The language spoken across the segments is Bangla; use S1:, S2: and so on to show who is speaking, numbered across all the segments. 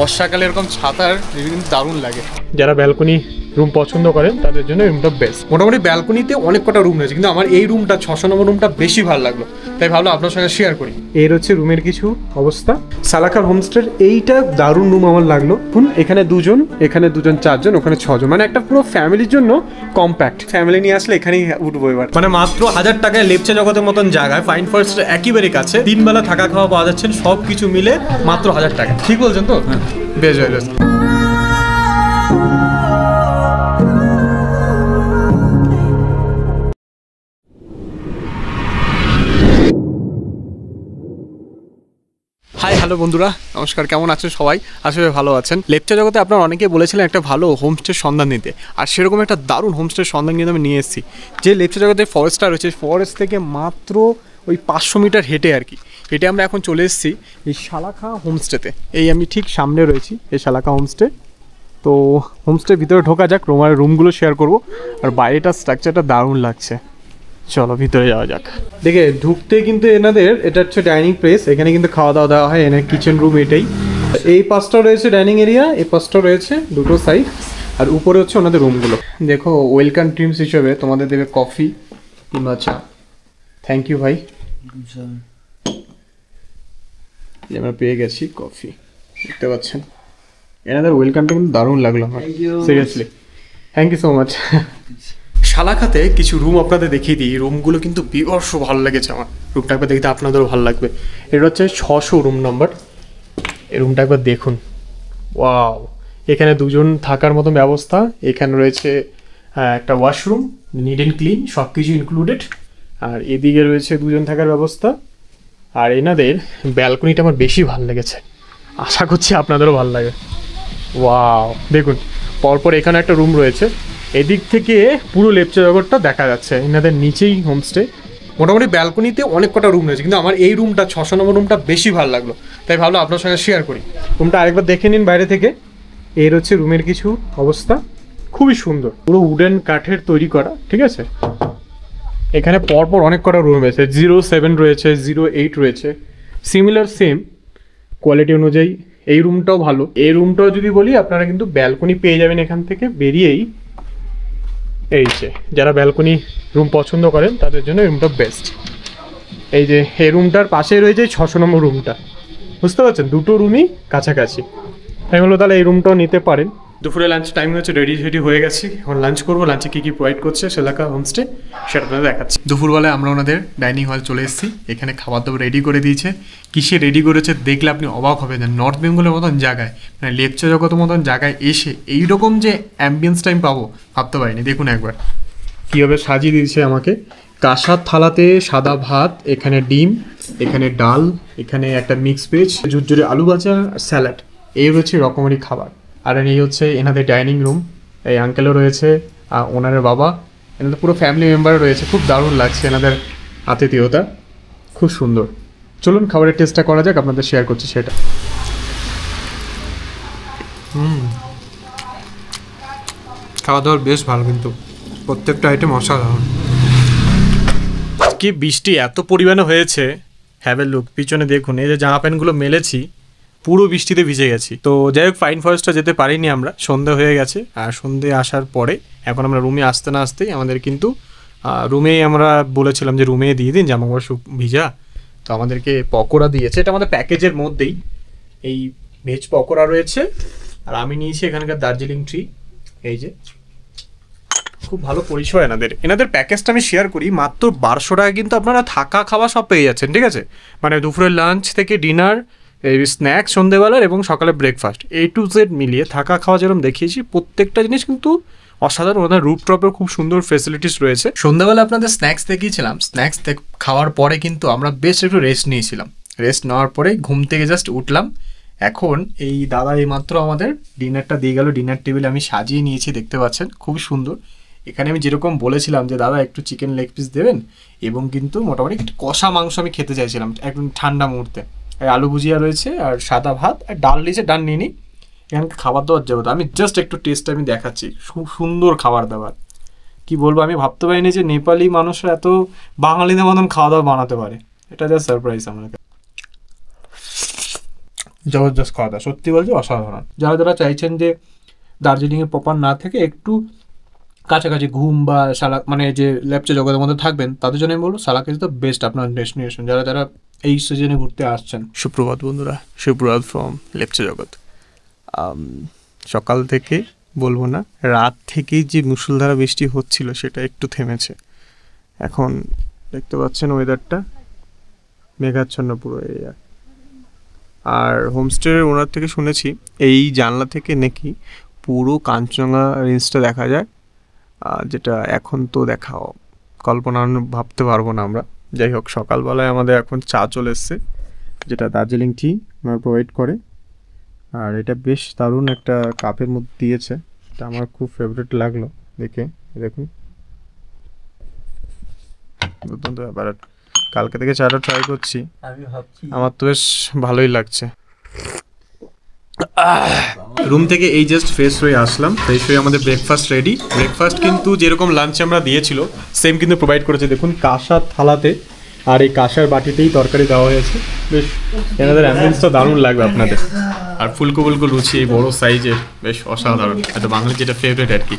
S1: বর্ষাকালে এরকম ছাতার কিন্তু দারুণ লাগে। যারা ব্যালকনি রুম পছন্দ করেন তাদের জন্য রুমটা বেস্ট। মোটামুটি ব্যালকনিতে অনেক কটা রুম রয়েছে, কিন্তু আমার এই রুমটা 600 নম্বর রুমটা বেশি ভালো লাগলো, তাই ভাবলাম আপনার সঙ্গে শেয়ার করি। এর হচ্ছে রুমের কিছু অবস্থা। সালাকার হোমস্টের এইটা দারুণ রুম আমার লাগলো। এখানে দুজন, এখানে দুজন, চারজন, ওখানে 6 জন, মানে একটা পুরো ফ্যামিলির জন্য কম্প্যাক্ট। ফ্যামিলি নিয়ে আসলে এখানেই উঠবো এবার। মানে মাত্র 1000 টাকায় লেপচা জগতের মতন জায়গায় ফাইন ফরেস্ট একেবারে কাছে 3 বেলা থাকা খাওয়া পাওয়া যাচ্ছেন, সব কিছু মিলে মাত্র 1000 টাকা। ঠিক বলছেন তো? বেশ বেশ। হাই হ্যালো বন্ধুরা, নমস্কার। কেমন আছেন সবাই? আসলে ভালো আছেন। লেপচা জগতে আপনারা অনেকেই বলেছিলেন একটা ভালো হোমস্টের সন্ধান নিতে, আর সেরকম একটা দারুণ হোমস্টের সন্ধান কিন্তু আমি নিয়ে এসেছি। যে লেপচা জগতে ফরেস্টটা রয়েছে, ফরেস্ট থেকে মাত্র ওই 500 মিটার হেঁটে আর কি, হেঁটে আমরা এখন চলে এসেছি এই শালাখা হোমস্টেতে। এই আমি ঠিক সামনে রয়েছি এই শালাখা হোমস্টে। তো হোমস্টের ভিতরে ঢোকা যাক, রুমগুলো শেয়ার করব, আর বাইরেটার স্ট্রাকচারটা দারুণ লাগছে। চলো ভিতরে যাওয়া যাক। দেখে ঢুকতে কিন্তু এনাদের এটা হচ্ছে ডাইনিং প্লেস, এখানে কিন্তু খাওয়া দাওয়া দেওয়া হয়। এনার কিচেন রুম এটাই। এই পাশটা রয়েছে ডাইনিং এরিয়া, এই পাশটা রয়েছে দুটো সাইড, আর উপরে হচ্ছে ওনাদের রুমগুলো। দেখো ওয়েলকাম ড্রিঙ্কস হিসেবে তোমাদের দেবে কফি কিংবা চা। থ্যাংক ইউ ভাই। আমরা পেয়ে গেছি কফি, দেখতে পাচ্ছেন। এনাদের ওয়েলকামটা কিন্তু দারুণ লাগলো আমার, seriously thank you so much. শালাখাতে কিছু রুম আপনাদের দেখিয়ে দিই। রুমগুলো কিন্তু বিভৎস ভালো লেগেছে আমার। রুমটা একবার দেখতে আপনাদেরও ভালো লাগবে। এটা হচ্ছে 600 রুম নাম্বার। এই রুমটা একবার দেখুন, ওয়াও। এখানে দুজন থাকার মতো ব্যবস্থা। এখানে রয়েছে একটা ওয়াশরুম, নিট অ্যান্ড ক্লিন, সব কিছু ইনক্লুডেড। আর এদিকে রয়েছে দুজন থাকার ব্যবস্থা। আর এনাদের ব্যালকনিটা আমার বেশি ভালো লেগেছে, আশা করছি আপনাদেরও ভালো লাগে। ওয়াও, দেখুন পরপর এখানে একটা রুম রয়েছে। এদিক থেকে পুরো লেপচা জগৎটা দেখা যাচ্ছে। এনাদের নিচেই হোমস্টে। মোটামুটি ব্যালকনিতে অনেক কটা রুম রয়েছে, কিন্তু আমার এই রুমটা 600 নম্বর রুমটা বেশি ভালো লাগলো, তাই ভাবলাম আপনার সঙ্গে শেয়ার করি। রুমটা আরেকবার দেখে নিন বাইরে থেকে। এর হচ্ছে রুমের কিছু অবস্থা, খুবই সুন্দর, পুরো উডেন কাঠের তৈরি করা, ঠিক আছে। এখানে পরপর অনেক কটা রুম রয়েছে, 07 রয়েছে, 08 রয়েছে, সিমিলার সেম কোয়ালিটি অনুযায়ী। এই রুমটাও ভালো। এই রুমটাও যদি বলি, আপনারা কিন্তু ব্যালকনি পেয়ে যাবেন এখান থেকে বেরিয়েই। এই যে যারা ব্যালকনি রুম পছন্দ করেন তাদের জন্য রুমটা বেস্ট। এই যে এই রুমটার পাশেই রয়েছে 600 নম্বর রুমটা, বুঝতে পারছেন, দুটো রুমই কাছাকাছি। তাই হলো তাহলে এই রুমটাও নিতে পারেন। দুপুরে লাঞ্চ টাইম হচ্ছে, রেডি হয়ে গেছি, এখন লাঞ্চ করবো। লাঞ্চে কী কী প্রোভাইড করছে শালাখা হোমস্টে সেটা আপনাদের দেখাচ্ছি। দুপুরবেলায় আমরা ওনাদের ডাইনিং হল চলে এসেছি। এখানে খাবার দাবার রেডি করে দিয়েছে। কিসে রেডি করেছে দেখলে আপনি অবাক হবে না। নর্থ বেঙ্গলের মতন জায়গায়, মানে লেপচা জগতের মতন জায়গায় এসে এইরকম যে অ্যাম্বিয়েন্স টাইম পাবো ভাবতে পারিনি। দেখুন একবার কীভাবে সাজিয়ে দিয়েছে আমাকে। কাঁসার থালাতে সাদা ভাত, এখানে ডিম, এখানে ডাল, এখানে একটা মিক্স ভেজ, ঝুরঝুরে আলু ভাজা, স্যালাড। এই হচ্ছে রকমারি খাবার। আর এই হচ্ছে এনাদের ডাইনিং রুম। এই আঙ্কেলও রয়েছে, ওনারের বাবা, এনাদের পুরো ফ্যামিলি মেম্বার রয়েছে। খুব দারুণ লাগছে এনাদের আতিথেয়তা, খুব সুন্দর। চলুন খাবারের টেস্টটা করা যাক, আপনাদের শেয়ার করছি সেটা। খাওয়া দাওয়ার বেশ ভালো, কিন্তু প্রত্যেকটা আইটেম অসাধারণ। কি বৃষ্টি এত পরিমাণে হয়েছে, হ্যাভেল লুক পিছনে দেখুন। এই যে জামা প্যান্টগুলো মেলেছি, পুরো বৃষ্টিতে ভিজে গেছি। তো যাই হোক, ফাইন ফরেস্টটা যেতে পারিনি আমরা, সন্ধে হয়ে গেছে। আর সন্ধে আসার পরে এখন আমরা রুমে আসতে না আসতেই আমাদের কিন্তু রুমেই আমরা বলেছিলাম যে রুমে দিয়ে দিন জামাকাপড় ভিজা। তো আমাদেরকে পকোড়া দিয়েছে, এটা আমাদের প্যাকেজের মধ্যেই। এই ভেজ পকোড়া রয়েছে, আর আমি নিয়েছি এখানকার দার্জিলিং ট্রি। এই যে খুব ভালো পরিষেবা এনাদের প্যাকেজটা আমি শেয়ার করি। মাত্র 1200 টাকা কিন্তু আপনারা থাকা খাওয়া সব পেয়ে যাচ্ছেন, ঠিক আছে। মানে দুপুরের লাঞ্চ থেকে ডিনার, এই স্ন্যাক্স সন্ধ্যেবেলার এবং সকালে ব্রেকফাস্ট, A to Z মিলিয়ে থাকা খাওয়া যেরকম দেখিয়েছি, প্রত্যেকটা জিনিস কিন্তু অসাধারণ। ওনার রুফটপের খুব সুন্দর ফেসিলিটিস রয়েছে। সন্ধ্যাবেলা আপনাদের স্ন্যাক্স দেখিয়েছিলাম। স্ন্যাক্স খাওয়ার পরে কিন্তু আমরা বেশ একটু রেস্ট নিয়েছিলাম। রেস্ট নেওয়ার পরে ঘুম থেকে জাস্ট উঠলাম। এখন এই দাদা এইমাত্র আমাদের ডিনারটা দিয়ে গেল। ডিনার টেবিল আমি সাজিয়ে নিয়েছি, দেখতে পাচ্ছেন, খুবই সুন্দর। এখানে আমি যেরকম বলেছিলাম যে দাদা একটু চিকেন লেগ পিস দেবেন, এবং কিন্তু মোটামুটি একটু কষা মাংস আমি খেতে চাইছিলাম একদম ঠান্ডা মুহূর্তে। আলু ভুজিয়া রয়েছে, আর সাদা ভাত, আর ডাল দিয়েছে। ডাল নিয়ে নিই, এখানকার খাবার দাবার যাবো। আমি জাস্ট একটু টেস্ট আমি দেখাচ্ছি। খুব সুন্দর খাবার দাবার, কি বলবো, আমি ভাবতে পারিনি যে নেপালি মানুষরা এত বাঙালিদের মতন খাওয়া দাওয়া বানাতে পারে। এটা জাস্ট সারপ্রাইজ আমাকে। জবরদস্ত খাওয়া দাওয়া, সত্যি বলছি অসাধারণ। যারা যারা চাইছেন যে দার্জিলিংয়ে প্রপার না থেকে একটু কাছাকাছি ঘুম বা সালাক মানে যে লেপচা জগতের মধ্যে থাকবেন, তাদের জন্য আমি বলবো সালাক ইজ দ্য বেস্ট আপনার ডেস্টিনেশন, যারা যারা এই সিজনে ঘুরতে আসছেন। সুপ্রভাত বন্ধুরা, সুপ্রভাত ফ্রম লেপচা জগৎ। সকাল থেকে বলবো না, রাত থেকেই যে মুষলধারা বৃষ্টি হচ্ছিল সেটা একটু থেমেছে। এখন দেখতে পাচ্ছেন ওয়েদারটা মেঘাচ্ছন্ন পুরো এরিয়া। আর হোমস্টের ওনার থেকে শুনেছি এই জানলা থেকে নাকি পুরো কাঞ্চনজঙ্ঘা রেঞ্জটা দেখা যায়, যেটা এখন তো দেখা কল্পনা ভাবতে পারবো না আমরা। যাই হোক, সকালবেলায় আমাদের এখন চা চলে এসছে, যেটা দার্জিলিং টি আমার প্রোভাইড করে। আর এটা বেশ দারুণ একটা কাপের মধ্যে দিয়েছে, এটা আমার খুব ফেভারিট লাগলো দেখে। দেখুন দুর্দান্ত ব্যাপার। কালকে থেকে চাটা ট্রাই করছি, আমার তো বেশ ভালোই লাগছে। রুম থেকে এই জাস্ট ফ্রেশ হয়ে আসলাম, ফ্রেশ হয়ে আমাদের ব্রেকফাস্ট রেডি। ব্রেকফাস্ট কিন্তু যেরকম লাঞ্চ আমরা দিয়েছিল সেম কিন্তু প্রোভাইড করেছে। দেখুন কাঁসার থালাতে আর এই কাঁসার বাটিতেই তরকারি দেওয়া হয়েছে। বেশ এনাদের অ্যাম্বিয়েন্সটা দারুণ লাগবে আপনাদের। আর ফুলকো ফুলকো লুচি এই বড়ো সাইজের, বেশ অসাধারণ। এটা বাঙালির যেটা ফেভারিট আর কি।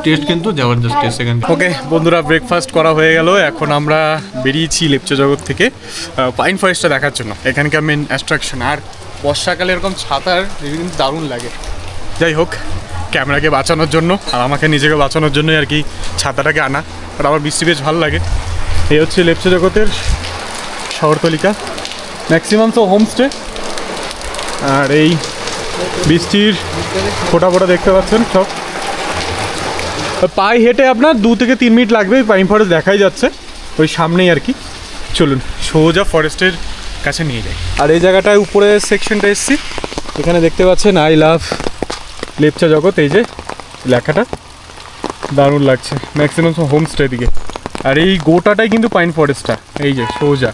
S1: টেস্ট কিন্তু জবরদস্ত টেস্ট এখানে। ওকে বন্ধুরা, ব্রেকফাস্ট করা হয়ে গেল। এখন আমরা বেরিয়েছি লেপচা জগৎ থেকে পাইন ফরেস্টটা দেখার জন্য, এখানকার মেন অ্যাট্রাকশন। আর বর্ষাকালে এরকম ছাতার কিন্তু দারুণ লাগে। যাই হোক, ক্যামেরাকে বাঁচানোর জন্য আর আমাকে নিজেকে বাঁচানোর জন্যই আর কি ছাতাটাকে আনা। আর আমার বৃষ্টি বেশ ভালো লাগে। এই হচ্ছে লেপচা জগতের শহরতলিকা, ম্যাক্সিমাম তো হোমস্টে। আর এই বৃষ্টির ফোটা ফোটা দেখতে পাচ্ছেন সব। পায়ে হেঁটে আপনার 2 থেকে 3 মিনিট লাগবে, পাইন ফরেস্ট দেখাই যাচ্ছে ওই সামনেই আর কি। চলুন সোজা ফরেস্টের কাছে নিয়ে যাই। আর এই জায়গাটায় উপরে সেকশনটা এসছি, এখানে দেখতে পাচ্ছেন আই লাভ লেপচা জগৎ, এই যে লেখাটা দারুণ লাগছে। ম্যাক্সিমাম হোমস্টে দিকে। আর এই গোটাটাই কিন্তু পাইন ফরেস্টটা, এই যে সোজা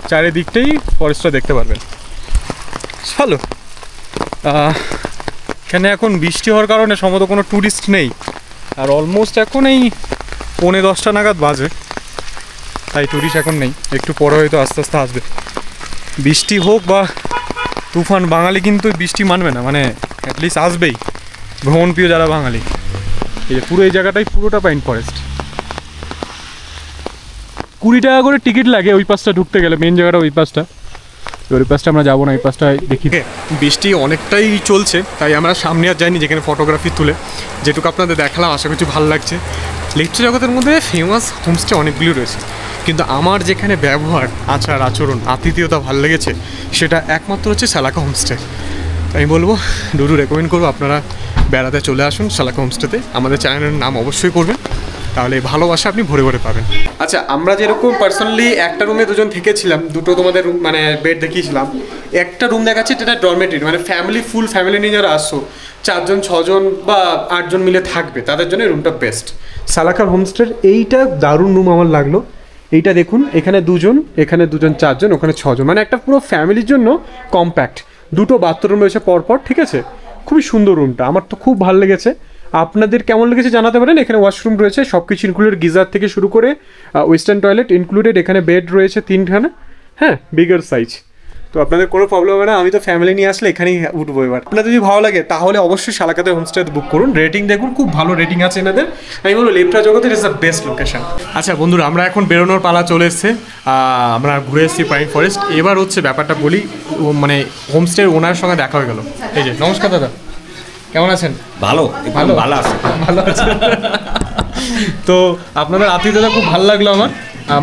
S1: চারিদিকটাই ফরেস্টটা দেখতে পারবেন। চলো, এখানে এখন বৃষ্টি হওয়ার কারণে সম্ভবত কোনো ট্যুরিস্ট নেই। আর অলমোস্ট এখন এই 9:45 নাগাদ বাজে, তাই ট্যুরিস্ট এখন নেই। একটু পরে হয়তো আস্তে আস্তে আসবে। বৃষ্টি হোক বা তুফান, বাঙালি কিন্তু বৃষ্টি মানবে না, মানে অ্যাটলিস্ট আসবেই ভ্রমণপ্রিয় যারা বাঙালি। এই যে পুরো এই জায়গাটাই পুরোটা পাইন ফরেস্ট। 20 টাকা করে টিকিট লাগে ওই পাশটা ঢুকতে গেলে, মেন জায়গাটা ওই পাশটা। ওই পাশটা আমরা যাবো না, এই পাশটা দেখি। বৃষ্টি অনেকটাই চলছে, তাই আমরা সামনে আর যাইনি, যেখানে ফটোগ্রাফি তুলে যেটুকু আপনাদের দেখালাম আশা করছি ভালো লাগছে। লেপচা জগতের মধ্যে ফেমাস হোমস্টে অনেকগুলো রয়েছে, কিন্তু আমার যেখানে ব্যবহার, আচার আচরণ, আতিথেয়তা ভালো লেগেছে সেটা একমাত্র হচ্ছে সালাকা হোমস্টে। আমি বলবো, ডুডু রেকমেন্ড করবো আপনারা বেড়াতে চলে আসুন সালাকা হোমস্টেতে। আমাদের চ্যানেলের নাম অবশ্যই করবেন, তাহলে ভালোবাসা আপনি ভরে ভরে পাবেন। আচ্ছা, আমরা যেরকম পার্সোনালি একটা রুমে দুজন থেকেছিলাম, দুটো তোমাদের রুম মানে বেড দেখিয়েছিলাম, একটা রুম দেখাচ্ছি যেটা ডরমেটরি, মানে ফ্যামিলি ফুল ফ্যামিলি নিয়ে যারা আসছো 4 জন 6 জন বা 8 জন মিলে থাকবে তাদের জন্য রুমটা বেস্ট। সালাকার হোমস্টের এইটা দারুণ রুম আমার লাগলো। এইটা দেখুন, এখানে 2 জন, এখানে 2 জন 4 জন, ওখানে 6 জন, মানে একটা পুরো ফ্যামিলির জন্য কম্প্যাক্ট। 2টো বাথরুম রয়েছে পরপর, ঠিক আছে। খুবই সুন্দর রুমটা, আমার তো খুব ভালো লেগেছে। আপনাদের কেমন লেগেছে জানাতে পারেন। এখানে ওয়াশরুম রয়েছে, সব কিছু ইনক্লুডেড, গিজার থেকে শুরু করে ওয়েস্টার্ন টয়লেট ইনক্লুডেড। এখানে বেড রয়েছে 3খানা, হ্যাঁ, বিগার সাইজ। তো আপনাদের কোনো প্রবলেম হবে না, আমি তো ফ্যামিলি নিয়ে আসলে এখানেই উঠবো। এবার আপনাদের যদি ভালো লাগে তাহলে অবশ্যই সালাকাতে হোমস্টে বুক করুন। রেটিং দেখুন, খুব ভালো রেটিং আছে এনাদের। আমি বলবো লেপচা জগতের ইজ দ্য বেস্ট লোকেশন। আচ্ছা বন্ধুরা, আমরা এখন বেরোনোর পালা চলে এসছে। আমরা ঘুরে এসেছি পাইন ফরেস্ট। এবার হচ্ছে ব্যাপারটা বলি, মানে হোমস্টের ওনার সঙ্গে দেখা হয়ে গেল। এই যে, নমস্কার দাদা, কেমন আছেন?
S2: ভালো ভালো ভালো আছে,
S1: ভালো আছে। তো আপনাদের আতিথ্যতা খুব ভালো লাগলো আমার।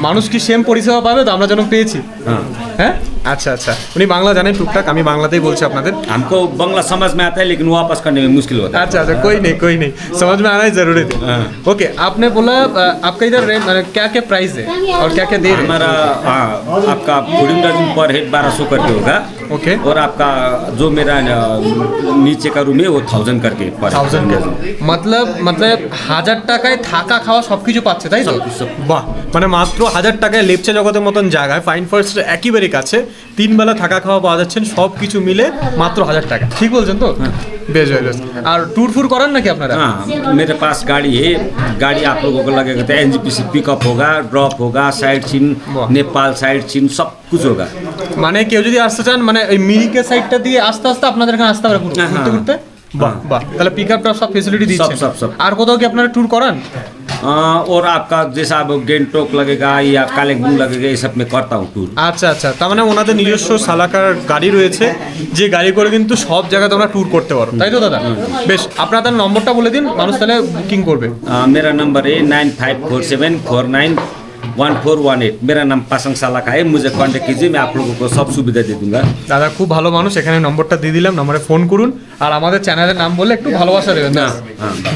S1: মানুষ কি সেম পরিষেবা পাবে তো আমরা যেন পেয়েছি? হ্যাঁ, अच्छा अच्छा। उन्हीं बांग्ला जाने टुकटाक, हमें बांग्लाते ही बोलते हैं अपना।
S2: हमको बांग्ला समझ में आता है लेकिन वापस करने में मुश्किल होता है।
S1: अच्छा अच्छा, कोई नहीं, समझ में आना ही जरूरी थी। ओके, आपने बोला आपका इधर रेंट क्या क्या प्राइस है और क्या क्या दे रहे हैं?
S2: हमारा आपका फूडिंग डजन पर हेड 1200 करके होगा।
S1: ओके,
S2: और आपका जो मेरा नीचे का रूम है वो 1000 करके पर
S1: 1000 मतलब 1000 টাকায় থাকা খাওয়া সবকিছু পাচ্ছে, তাই তো? বাহ, মানে মাত্র 1000 টাকায় লেপচা জগতের মতন জায়গায় পাইন ফরেস্টের একেবারে কাছে 3 বেলা থাকা খাওয়া পাওয়া যাচ্ছেন, সব কিছু মিলে মাত্র 1000 টাকা। ঠিক বলছেন তো? বেশ বেশ বেশ। আর ট্যুর ফুর করেন নাকি আপনারা?
S2: हाँ मेरे पास गाड़ी है, गाड़ी आप लोगों को लगेगा तो एनजीपीसी पिकअप होगा, ड्रॉप होगा, साइड सीन
S1: वाह।
S2: नेपाल साइड सीन सब कुछ होगा।
S1: মানে কেউ যদি আসতে চান মানে ওই মিরিকের সাইডটা দিয়ে আস্তে আস্তে আপনাদের এখানে আসতে পারে পুরো
S2: হ্যাঁ,
S1: ঘুরতে
S2: হ্যাঁ।
S1: ঘুরতে? বাহ বাহ, তাহলে পিক আপ সব ফেসিলিটি দিচ্ছেন।
S2: সব।
S1: আর কোথাও কি আপনারা ট্যুর করান?
S2: और आपका जैसा अब गेंगटोक लगेगा या कालेबुङ लगेगा, ये सब में करता हूँ टूर।
S1: আচ্ছা আচ্ছা, তার মানে ওনাদের নিজস্ব সালাকার গাড়ি রয়েছে, যে গাড়ি করে কিন্তু সব জায়গায় তোমরা ট্যুর করতে পারো, তাই তো দাদা? বেশ, আপনাদের নম্বরটা বলে দিন, মানুষ তাহলে বুকিং করবে।
S2: मेरा नंबर है 9547491418। मेरा नाम पासंग सालाका है, मुझे कॉन्टेक्ट कीजिए, मैं आप लोगों को सब सुविधा दे दूंगा।
S1: দাদা খুব ভালো মানুষ, এখানে নম্বরটা দিয়ে দিলাম, নম্বরে ফোন করুন আর আমাদের চ্যানেলের নাম বললে একটু ভালোবাসা দেবেন।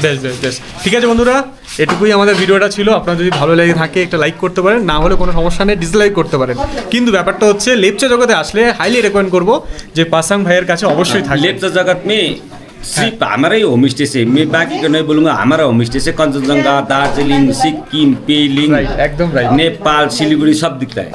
S1: বেশ বেশ বেশ, ঠিক আছে বন্ধুরা, এটুকুই আমাদের ভিডিওটা ছিল। আপনার যদি ভালো লেগে থাকে একটা লাইক করতে পারেন, না হলে কোনো সমস্যা নেই ডিসলাইক করতে পারেন। কিন্তু ব্যাপারটা হচ্ছে লেপচা জগতে আসলে হাইলি রেকমেন্ড করবো যে পাসাং ভাইয়ের কাছে অবশ্যই থাকবে।
S2: लेप्चा जगत में सिर्फ हमारा ही होम स्टे से, मैं बाकी का नहीं बोलूँगा, हमारा होम स्टे से कंचनजंगा, दार्जिलिंग, सिक्किम, पेलिंग,
S1: রাইট, একদম রাইট,
S2: नेपाल, सिलीगुड़ी सब दिखता है।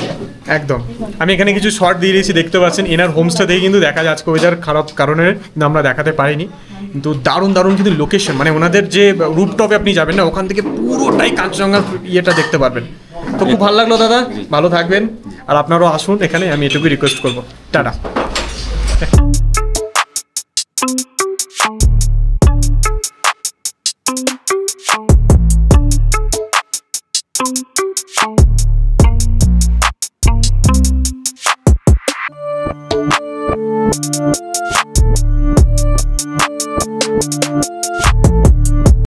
S1: একদম। আমি এখানে কিছু শর্ট দিয়ে দিয়েছি, দেখতে পাচ্ছেন। এনার হোমস্টে থেকে কিন্তু দেখা যাচ্ছে ওয়েদার খারাপ কারণে আমরা দেখাতে পারিনি, কিন্তু দারুণ দারুণ কিন্তু লোকেশন, মানে ওনাদের যে রুপটপে আপনি যাবেন না, ওখান থেকে পুরোটাই কাঞ্চনজঙ্ঘার ইয়েটা দেখতে পারবেন। তো খুব ভালো লাগলো দাদা, ভালো থাকবেন আর আপনারাও আসুন এখানে, আমি এটুকুই রিকোয়েস্ট করবো। টাটা।
S3: Thank you.